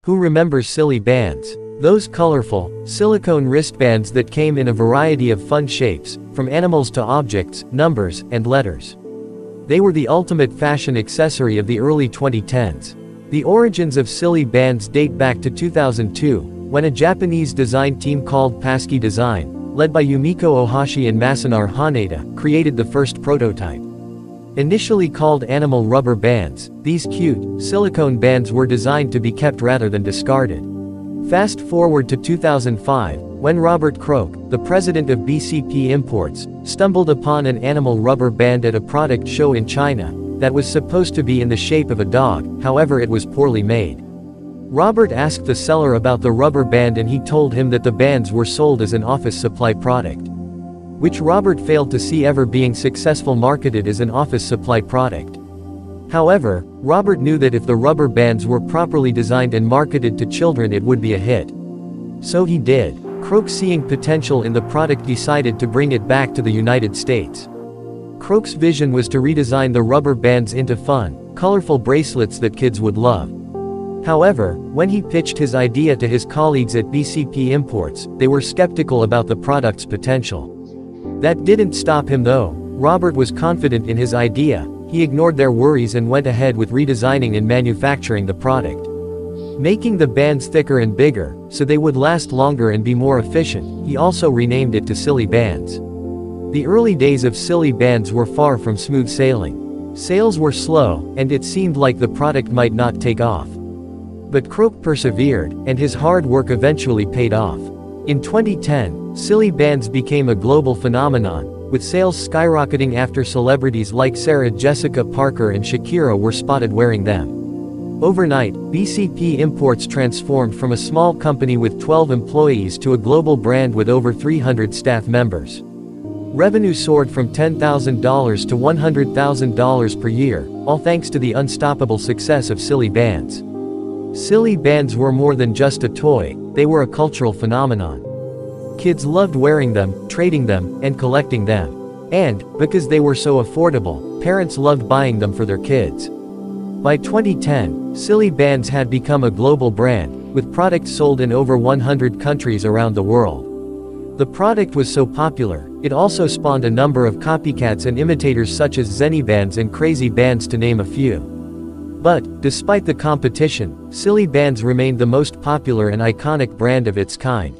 Who remembers Silly Bandz? Those colorful, silicone wristbands that came in a variety of fun shapes, from animals to objects, numbers, and letters. They were the ultimate fashion accessory of the early 2010s. The origins of Silly Bandz date back to 2002, when a Japanese design team called Pasky Design, led by Yumiko Ohashi and Masanari Haneda, created the first prototype. Initially called animal rubber bands, these cute, silicone bands were designed to be kept rather than discarded. Fast forward to 2005, when Robert Croak, the president of BCP Imports, stumbled upon an animal rubber band at a product show in China, that was supposed to be in the shape of a dog, however it was poorly made. Robert asked the seller about the rubber band and he told him that the bands were sold as an office supply product. Which Robert failed to see ever being successful marketed as an office supply product. However, Robert knew that if the rubber bands were properly designed and marketed to children it would be a hit. So he did. Croak, seeing potential in the product, decided to bring it back to the United States. Croak's vision was to redesign the rubber bands into fun, colorful bracelets that kids would love. However, when he pitched his idea to his colleagues at BCP Imports, they were skeptical about the product's potential. That didn't stop him though. Robert was confident in his idea. He ignored their worries and went ahead with redesigning and manufacturing the product. Making the bands thicker and bigger, so they would last longer and be more efficient, he also renamed it to Silly Bandz. The early days of Silly Bandz were far from smooth sailing. Sales were slow, and it seemed like the product might not take off. But Croak persevered, and his hard work eventually paid off. In 2010, Silly Bandz became a global phenomenon, with sales skyrocketing after celebrities like Sarah Jessica Parker and Shakira were spotted wearing them. Overnight, BCP Imports transformed from a small company with 12 employees to a global brand with over 300 staff members. Revenue soared from $10,000 to $100,000 per year, all thanks to the unstoppable success of Silly Bandz. Silly Bandz were more than just a toy, they were a cultural phenomenon. Kids loved wearing them, trading them, and collecting them. And, because they were so affordable, parents loved buying them for their kids. By 2010, Silly Bandz had become a global brand, with products sold in over 100 countries around the world. The product was so popular, it also spawned a number of copycats and imitators such as Zenny Bandz and Crazy Bandz to name a few. But, despite the competition, Silly Bandz remained the most popular and iconic brand of its kind.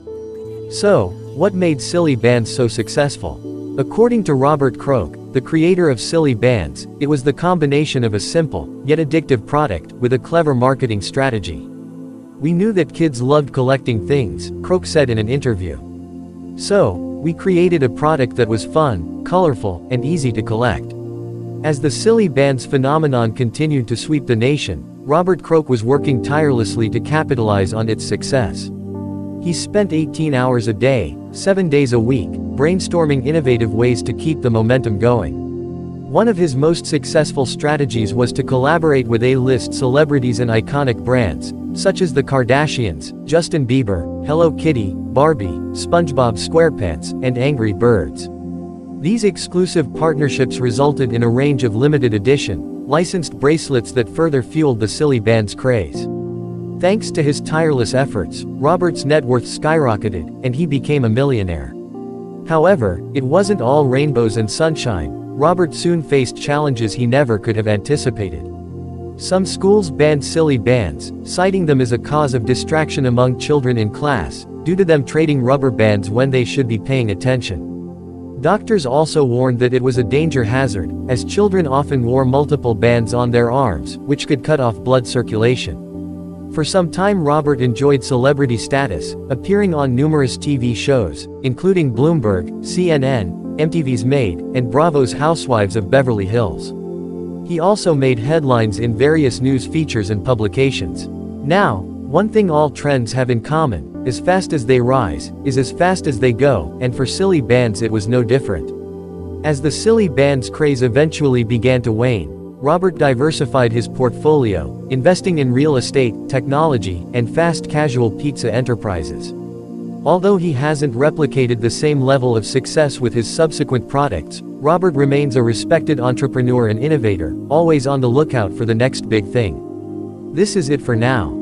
So, what made Silly Bandz so successful? According to Robert Croak, the creator of Silly Bandz, it was the combination of a simple, yet addictive product, with a clever marketing strategy. We knew that kids loved collecting things, Croak said in an interview. So, we created a product that was fun, colorful, and easy to collect. As the Silly Bandz phenomenon continued to sweep the nation, Robert Croak was working tirelessly to capitalize on its success. He spent 18 hours a day, 7 days a week, brainstorming innovative ways to keep the momentum going. One of his most successful strategies was to collaborate with A-list celebrities and iconic brands, such as the Kardashians, Justin Bieber, Hello Kitty, Barbie, SpongeBob SquarePants, and Angry Birds. These exclusive partnerships resulted in a range of limited edition, licensed bracelets that further fueled the Silly Bandz craze. Thanks to his tireless efforts, Robert's net worth skyrocketed, and he became a millionaire. However, it wasn't all rainbows and sunshine. Robert soon faced challenges he never could have anticipated. Some schools banned Silly Bandz, citing them as a cause of distraction among children in class, due to them trading rubber bands when they should be paying attention. Doctors also warned that it was a danger hazard, as children often wore multiple bands on their arms, which could cut off blood circulation. For some time Robert enjoyed celebrity status, appearing on numerous TV shows, including Bloomberg, CNN, MTV's Maid, and Bravo's Housewives of Beverly Hills. He also made headlines in various news features and publications. Now, one thing all trends have in common, as fast as they rise, is as fast as they go, and for Silly Bandz it was no different. As the Silly Bandz craze eventually began to wane, Robert diversified his portfolio, investing in real estate, technology, and fast casual pizza enterprises. Although he hasn't replicated the same level of success with his subsequent products, Robert remains a respected entrepreneur and innovator, always on the lookout for the next big thing. This is it for now.